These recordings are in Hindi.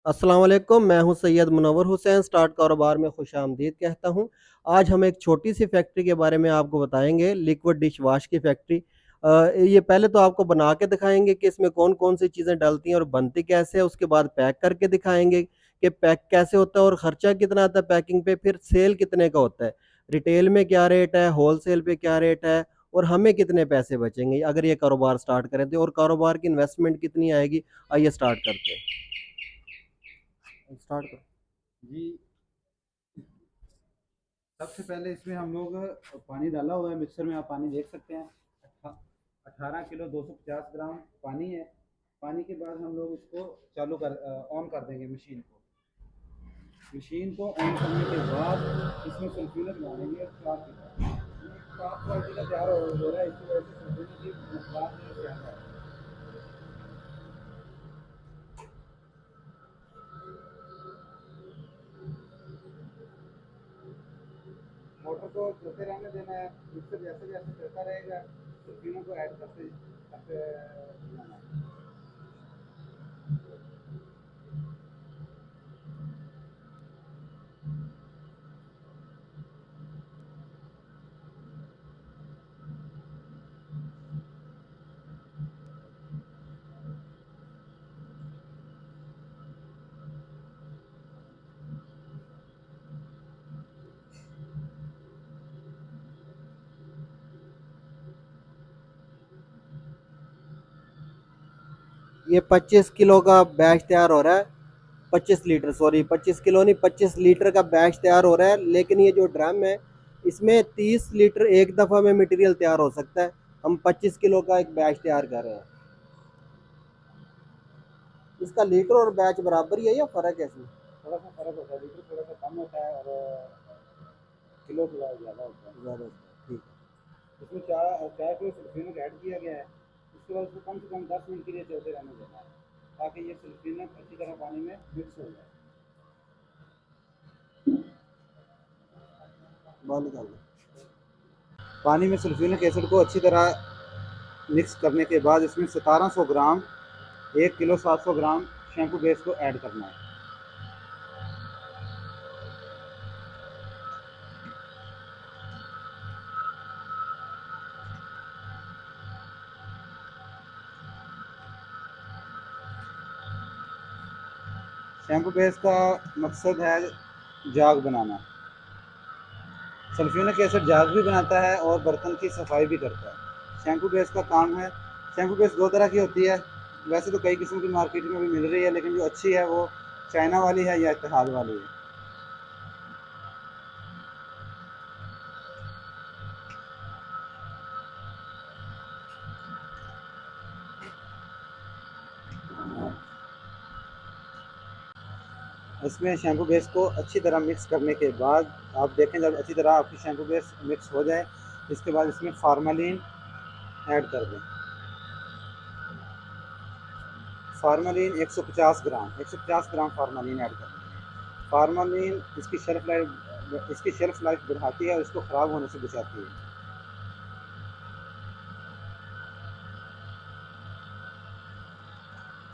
अस्सलाम वालेकुम, मैं हूं सैयद मुनव्वर हुसैन, स्टार्ट कारोबार में खुशामदीद कहता हूं। आज हम एक छोटी सी फैक्ट्री के बारे में आपको बताएंगे, लिक्विड डिश वाश की फैक्ट्री। ये पहले तो आपको बना के दिखाएंगे कि इसमें कौन-कौन सी चीज़ें डलती हैं और बनती कैसे है, उसके बाद पैक करके दिखाएंगे कि पैक कैसे होता है और खर्चा कितना आता है पैकिंग पे, फिर सेल कितने का होता है, रिटेल में क्या रेट है, होलसेल पे क्या रेट है और हमें कितने पैसे बचेंगे अगर ये कारोबार स्टार्ट करें तो, और कारोबार की इन्वेस्टमेंट कितनी आएगी। आइए स्टार्ट करते हैं। स्टार्ट करो। जी। सबसे पहले इसमें हम लोग पानी डाला हुआ है मिक्सर में, आप पानी देख सकते हैं। 18 किलो 250 ग्राम पानी है। पानी के बाद हम लोग इसको ऑन कर देंगे मशीन को ऑन करने के बाद इसमें सल्फ्यूरिक डालेंगे 4 किलो। साफ क्वालिटी का तैयार हो रहा है, इसकी वजह से सल्फ्यूरिक की मकदार में ज़्यादा है। मोटर को चलते रहने देना है, मिक्सर जैसे जैसे चलता रहेगा सल्फ्यूरिक को ऐड करते करते जाना है। ये 25 किलो का बैच तैयार हो रहा है। 25 लीटर, सॉरी 25 किलो नहीं, 25 लीटर का बैच तैयार हो रहा है। लेकिन ये जो ड्रम है इसमें 30 लीटर एक दफ़ा में मटेरियल तैयार हो सकता है। हम 25 किलो का एक बैच तैयार कर रहे हैं। इसका लीटर और बैच बराबर ही है या फ़र्क है इसमें? थोड़ा सा फ़र्क होता है, लीटर थोड़ा सा कम होता है और किलो थोड़ा ज़्यादा होता है। ज़्यादा। ठीक इसमें चार चार किलो सल्फेनक ऐड किया गया है। उसके बाद उसको कम से कम 10 मिनट के लिए चलते रहने देना है, ताकि ये सल्फेनक अच्छी तरह पानी में मिक्स हो जाए। है, बंद कर दो। पानी में सल्फ्यूरिक एसिड को अच्छी तरह मिक्स करने के बाद इसमें 1700 ग्राम, 1 किलो 700 ग्राम शैम्पू बेस को ऐड करना है। शैम्पू बेस का मकसद है जाग बनाना। सल्फ्यूरिक एसिड जाग भी बनाता है और बर्तन की सफाई भी करता है। शैम्पू बेस का काम है। शैम्पू बेस दो तरह की होती है। वैसे तो कई किस्म की मार्केट में भी मिल रही है, लेकिन जो अच्छी है वो चाइना वाली है या इत्तेहाद वाली है। इसमें शैम्पू बेस को अच्छी तरह मिक्स करने के बाद आप देखें, जब अच्छी तरह आपकी शैम्पू बेस मिक्स हो जाए, इसके बाद इसमें फार्मालिन ऐड कर दें। फार्मालिन 150 ग्राम फार्मालिन ऐड कर दें। फार्मालिन इसकी शेल्फ लाइफ बढ़ाती है और इसको ख़राब होने से बचाती है।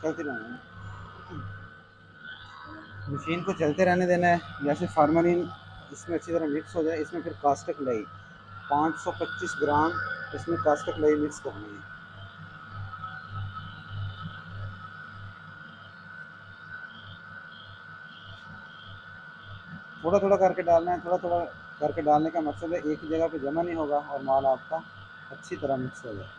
चलते रहना है, मशीन को चलते रहने देना है। जैसे फार्मालिन इसमें अच्छी तरह मिक्स हो जाए, इसमें फिर कास्टिक लई 525 ग्राम इसमें कास्टिक लई मिक्स करनी है। थोड़ा थोड़ा करके डालना है। थोड़ा थोड़ा करके डालने का मकसद है एक ही जगह पे जमा नहीं होगा और माल आपका अच्छी तरह मिक्स हो जाए।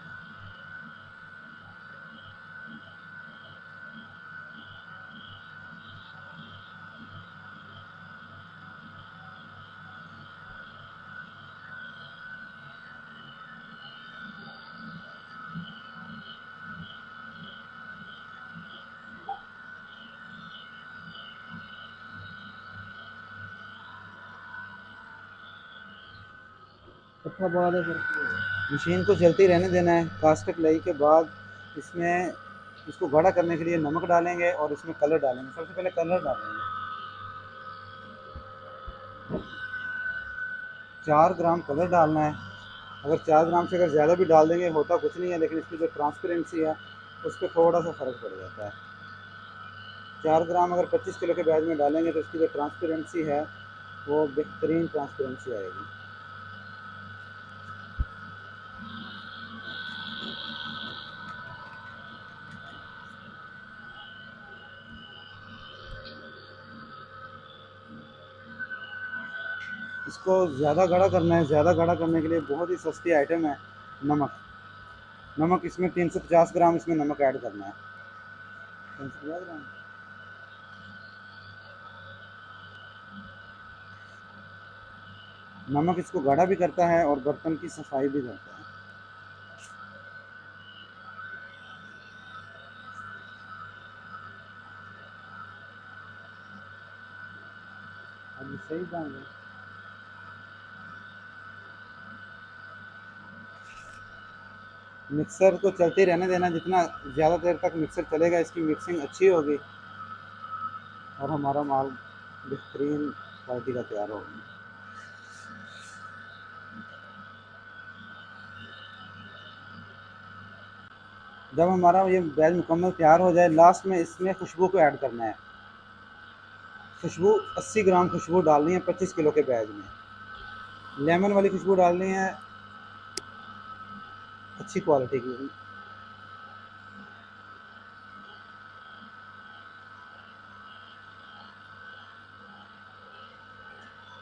अच्छा बात है सर। मशीन को चलती रहने देना है। कास्टिक लई के बाद इसमें इसको गाढ़ा करने के लिए नमक डालेंगे और इसमें कलर डालेंगे। सबसे पहले कलर डालेंगे। 4 ग्राम कलर डालना है। अगर 4 ग्राम से अगर ज़्यादा भी डाल देंगे होता कुछ नहीं है, लेकिन इसकी जो ट्रांसपेरेंसी है उस पर थोड़ा सा फ़र्क पड़ जाता है। 4 ग्राम अगर 25 किलो के बैग में डालेंगे तो इसकी जो ट्रांसपेरेंसी है वो बेहतरीन ट्रांसपेरेंसी आएगी। इसको ज़्यादा गाढ़ा करना है, ज़्यादा गाढ़ा करने के लिए बहुत ही सस्ती आइटम है नमक। नमक इसमें 350 ग्राम इसमें नमक ऐड करना है। 350 ग्राम। नमक इसको गाढ़ा भी करता है और बर्तन की सफाई भी करता है। अब सही दाम है। मिक्सर को चलते ही रहने देना, जितना ज़्यादा देर तक मिक्सर चलेगा इसकी मिक्सिंग अच्छी होगी और हमारा माल बेहतरीन क्वालिटी का तैयार होगा। जब हमारा ये बैच मुकम्मल तैयार हो जाए, लास्ट में इसमें खुशबू को ऐड करना है। खुशबू 80 ग्राम खुशबू डालनी है 25 किलो के बैग में। लेमन वाली खुशबू डालनी है अच्छी क्वालिटी की।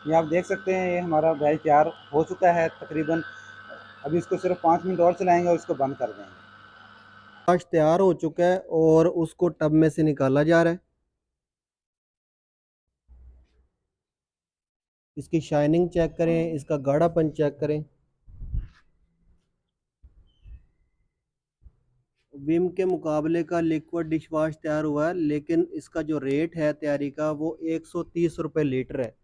ये आप देख सकते हैं, ये हमारा बैच तैयार हो चुका है तकरीबन। अभी इसको सिर्फ 5 मिनट और चलाएंगे और इसको बंद कर देंगे। आज तैयार हो चुका है और उसको टब में से निकाला जा रहा है। इसकी शाइनिंग चेक करें, इसका गाढ़ापन चेक करें। विम के मुकाबले का लिक्विड डिश वाश तैयार हुआ है, लेकिन इसका जो रेट है तैयारी का वो 130 रुपये लीटर है,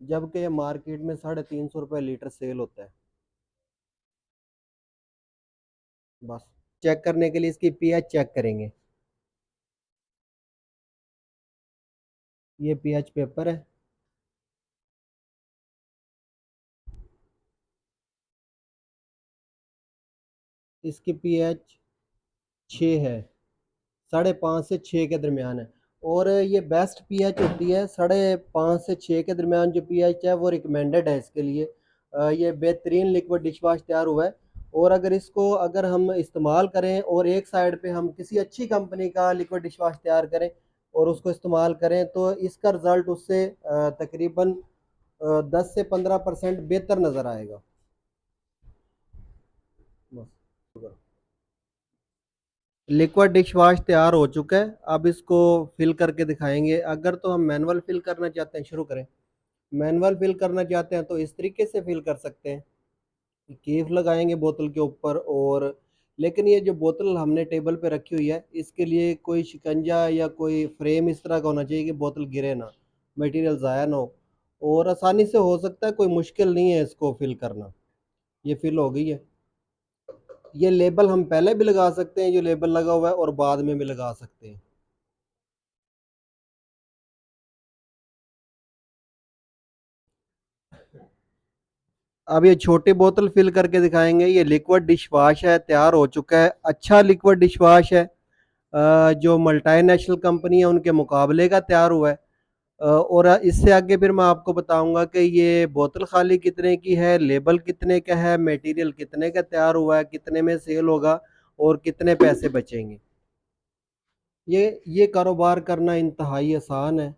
जबकि ये मार्केट में 350 रुपये लीटर सेल होता है। बस चेक करने के लिए इसकी पीएच चेक करेंगे। ये पीएच पेपर है। इसकी पीएच 6 है, 5.5 से 6 के दरमियान है। और ये बेस्ट पीएच होती है, 5.5 से 6 के दरमियान जो पीएच है वो रिकमेंडेड है इसके लिए। ये बेहतरीन लिक्विड डिश वाश तैयार हुआ है। और अगर हम इस्तेमाल करें और एक साइड पे हम किसी अच्छी कंपनी का लिक्विड डिश वाश तैयार करें और उसको इस्तेमाल करें तो इसका रिज़ल्ट उससे तकरीबन 10 से 15% बेहतर नज़र आएगा। बस लिक्विड डिश वाश तैयार हो चुका है। अब इसको फिल करके दिखाएंगे। अगर तो हम मैनुअल फिल करना चाहते हैं, शुरू करें। मैनुअल फिल करना चाहते हैं तो इस तरीके से फिल कर सकते हैं, कीफ लगाएंगे बोतल के ऊपर। और लेकिन ये जो बोतल हमने टेबल पे रखी हुई है इसके लिए कोई शिकंजा या कोई फ्रेम इस तरह का होना चाहिए कि बोतल गिरे ना, मटेरियल ज़ाया ना हो, और आसानी से हो सकता है, कोई मुश्किल नहीं है इसको फिल करना। ये फिल हो गई है। ये लेबल हम पहले भी लगा सकते हैं, जो लेबल लगा हुआ है, और बाद में भी लगा सकते हैं। अब ये छोटी बोतल फिल करके दिखाएंगे। ये लिक्विड डिश वाश है, तैयार हो चुका है। अच्छा लिक्विड डिश वाश है, जो मल्टीनेशनल कंपनी है उनके मुकाबले का तैयार हुआ है। और इससे आगे फिर मैं आपको बताऊंगा कि ये बोतल खाली कितने की है, लेबल कितने का है, मटेरियल कितने का तैयार हुआ है, कितने में सेल होगा और कितने पैसे बचेंगे। ये कारोबार करना इंतहाई आसान है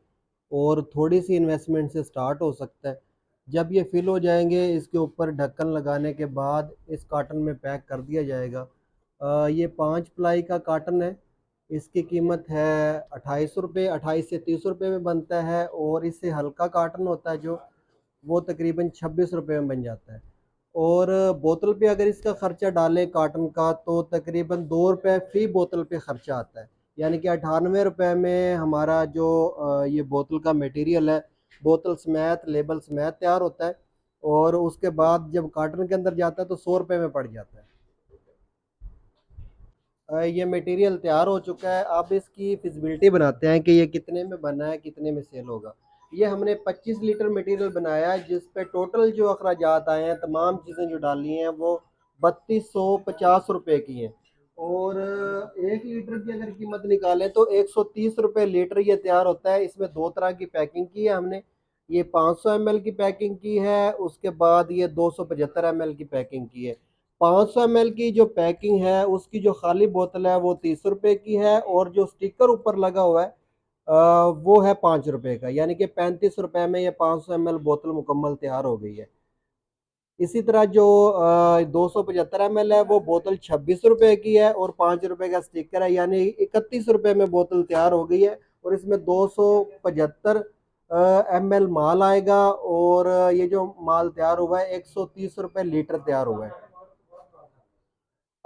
और थोड़ी सी इन्वेस्टमेंट से स्टार्ट हो सकता है। जब ये फिल हो जाएंगे इसके ऊपर ढक्कन लगाने के बाद इस कार्टन में पैक कर दिया जाएगा। ये 5 प्लाई का कार्टन है। इसकी कीमत है 28 रुपये, 28 से 30 रुपये में बनता है। और इससे हल्का कार्टन होता है जो, वो तकरीबन 26 रुपये में बन जाता है। और बोतल पे अगर इसका ख़र्चा डालें कार्टन का तो तकरीबन 2 रुपये फ़ी बोतल पे ख़र्चा आता है। यानी कि 98 रुपये में हमारा जो ये बोतल का मटेरियल है, बोतल समेत लेबल समेत तैयार होता है। और उसके बाद जब कार्टन के अंदर जाता है तो 100 रुपये में पड़ जाता है। ये मटेरियल तैयार हो चुका है। अब इसकी फिजिबिलिटी बनाते हैं कि ये कितने में बना है, कितने में सेल होगा। ये हमने 25 लीटर मटेरियल बनाया है, जिस पे टोटल जो अखराजात आए हैं, तमाम चीज़ें जो डाली हैं वो 3250 रुपये की हैं। और 1 लीटर की अगर कीमत निकालें तो 130 रुपये लीटर ये तैयार होता है। इसमें 2 तरह की पैकिंग की है हमने। ये 500 एमएल की पैकिंग की है, उसके बाद ये 275 एमएल की पैकिंग की है। 500 एमएल की जो पैकिंग है उसकी जो खाली बोतल है वो 30 रुपये की है, और जो स्टिकर ऊपर लगा हुआ है वो है 5 रुपये का, यानी कि 35 रुपये में ये 500 एमएल बोतल मुकम्मल तैयार हो गई है। इसी तरह जो 275 एमएल है वो बोतल 26 रुपए की है, और 5 रुपए का स्टिकर है, यानी 31 रुपए में बोतल तैयार हो गई है। और इसमें 275 एमएल माल आएगा, और ये जो माल तैयार हुआ है 130 रुपए लीटर तैयार हुआ है।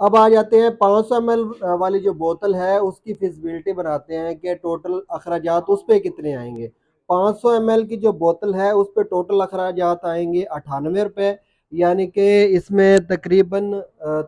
अब आ जाते हैं 500 एमएल वाली जो बोतल है उसकी फिजिबिलिटी बनाते हैं कि टोटल अखराजात उस पर कितने आएंगे। 500 एमएल की जो बोतल है उस पर टोटल अखराजात आएंगे 98 रुपये, यानी कि इसमें तकरीबन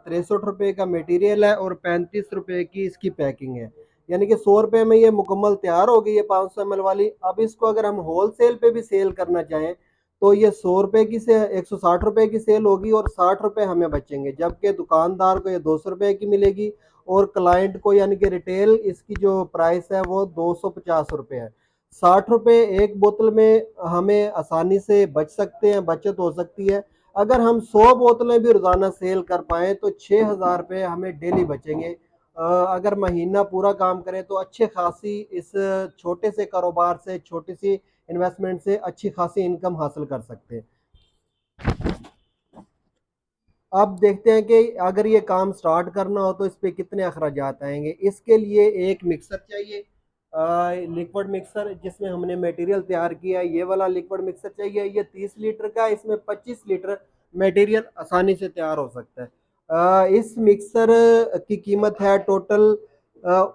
63 रुपये का मटेरियल है और 35 रुपये की इसकी पैकिंग है, यानी कि 100 रुपये में ये मुकम्मल तैयार हो गई है 500 एमएल वाली। अब इसको अगर हम होल सेल पे भी सेल करना चाहें तो ये 100 रुपये की से 160 रुपये की सेल होगी और 60 रुपये हमें बचेंगे, जबकि दुकानदार को ये 200 रुपये की मिलेगी, और क्लाइंट को यानी कि रिटेल इसकी जो प्राइस है वो 250 रुपये है। 60 रुपये एक बोतल में हमें आसानी से बच सकते हैं, बचत हो सकती है। अगर हम 100 बोतलें भी रोज़ाना सेल कर पाएँ तो 6000 रुपये हमें डेली बचेंगे। अगर महीना पूरा काम करें तो अच्छे खासी इस छोटे से कारोबार से, छोटी सी इन्वेस्टमेंट से अच्छी खासी इनकम हासिल कर सकते हैं। अब देखते हैं कि अगर ये काम स्टार्ट करना हो तो इस पे कितने अखराजात आएंगे। इसके लिए एक मिक्सर चाहिए, लिक्विड मिक्सर, जिसमें हमने मटेरियल तैयार किया है। ये वाला लिक्विड मिक्सर चाहिए, ये 30 लीटर का, इसमें 25 लीटर मटेरियल आसानी से तैयार हो सकता है। इस मिक्सर की कीमत है टोटल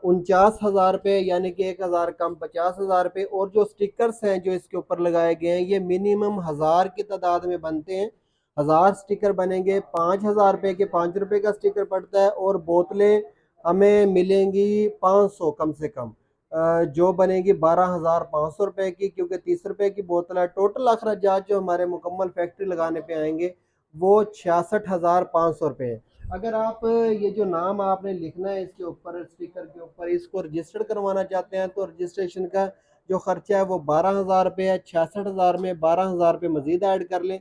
49,000 रुपये, यानी कि 1,000 कम 50,000 रुपये। और जो स्टिकर्स हैं जो इसके ऊपर लगाए गए हैं ये मिनिमम 1000 की तादाद में बनते हैं। 1000 स्टिकर बनेंगे, 5,000 रुपये के 5 रुपये का स्टिकर पड़ता है, और बोतलें हमें मिलेंगी 500 कम से कम, जो बनेगी 12,500 रुपये की, क्योंकि 30 रुपये की बोतल है। टोटल अखराजात जो हमारे मुकम्मल फैक्ट्री लगाने पे आएंगे वो 66,500 रुपये है। अगर आप ये जो नाम आपने लिखना है इसके ऊपर, स्टिकर के ऊपर, इसको रजिस्टर्ड करवाना चाहते हैं तो रजिस्ट्रेशन का जो खर्चा है वो 12,000 रुपये है। 66,000 में 12,000 रुपये मज़ीद ऐड कर लें,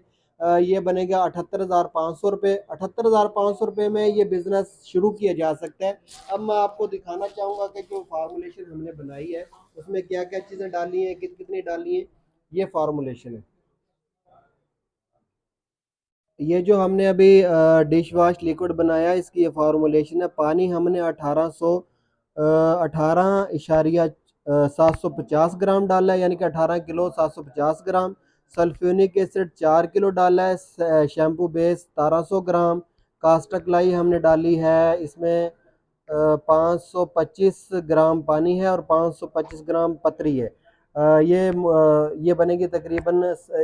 ये बनेगा 78,500 रुपये। 78,500 रुपये में ये बिज़नेस शुरू किया जा सकता है। अब मैं आपको दिखाना चाहूँगा कि जो फार्मूलेशन हमने बनाई है उसमें क्या क्या चीज़ें डाली हैं, कितनी डाली हैं। ये फार्मूलेशन है, ये जो हमने अभी डिश वॉश लिक्विड बनाया इसकी ये फार्मूलेशन है। पानी हमने 18,750 ग्राम डाला है, यानी कि 18 किलो 750 ग्राम। सल्फ्यूनिक एसिड 4 किलो डाला है। शैम्पू बेस 1700 ग्राम। कास्टक लाई हमने डाली है, इसमें 525 ग्राम पानी है और 525 ग्राम पतरी है। ये बनेगी तकरीबन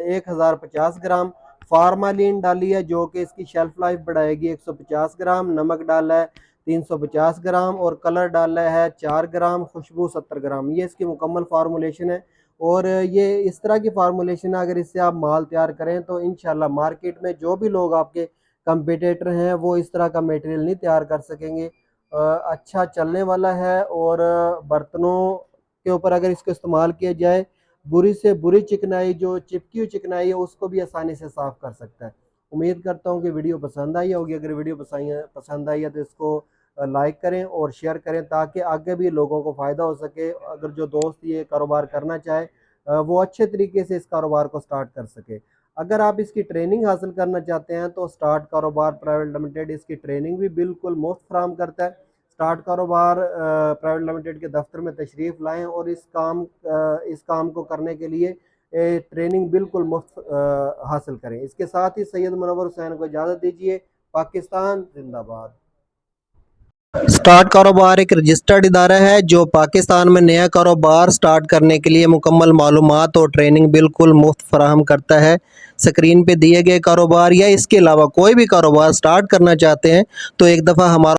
1050 ग्राम। फार्मालिन डाली है जो कि इसकी शेल्फ लाइफ बढ़ाएगी 150 ग्राम। नमक डाला है 350 ग्राम, और कलर डाला है 4 ग्राम, खुशबू 70 ग्राम। ये इसकी मुकम्मल फार्मूलेशन है, और ये इस तरह की फार्मूलेशन है अगर इससे आप माल तैयार करें तो इंशाल्लाह मार्केट में जो भी लोग आपके कंपटीटर हैं वो इस तरह का मटेरियल नहीं तैयार कर सकेंगे। अच्छा चलने वाला है, और बर्तनों के ऊपर अगर इसको इस्तेमाल किया जाए, बुरी से बुरी चिकनाई जो चिपकी हुई चिकनाई है उसको भी आसानी से साफ़ कर सकता है। उम्मीद करता हूँ कि वीडियो पसंद आई होगी। अगर वीडियो पसंद आई है तो इसको लाइक करें और शेयर करें, ताकि आगे भी लोगों को फ़ायदा हो सके। अगर जो दोस्त ये कारोबार करना चाहे वो अच्छे तरीके से इस कारोबार को स्टार्ट कर सके। अगर आप इसकी ट्रेनिंग हासिल करना चाहते हैं तो स्टार्ट कारोबार प्राइवेट लिमिटेड इसकी ट्रेनिंग भी बिल्कुल मुफ्त फराहम करता है। स्टार्ट कारोबार प्राइवेट लिमिटेड के दफ्तर में तशरीफ़ लाएं और इस काम को करने के लिए ट्रेनिंग बिल्कुल मुफ्त हासिल करें। इसके साथ ही सैयद मुनव्वर हुसैन को इजाज़त दीजिए। पाकिस्तान जिंदाबाद। स्टार्ट कारोबार एक रजिस्टर्ड इदारा है जो पाकिस्तान में नया कारोबार स्टार्ट करने के लिए मुकम्मल मालूमात और ट्रेनिंग बिल्कुल मुफ्त फराहम करता है। स्क्रीन पे दिए गए कारोबार या इसके अलावा कोई भी कारोबार स्टार्ट करना चाहते हैं तो एक दफ़ा हमारा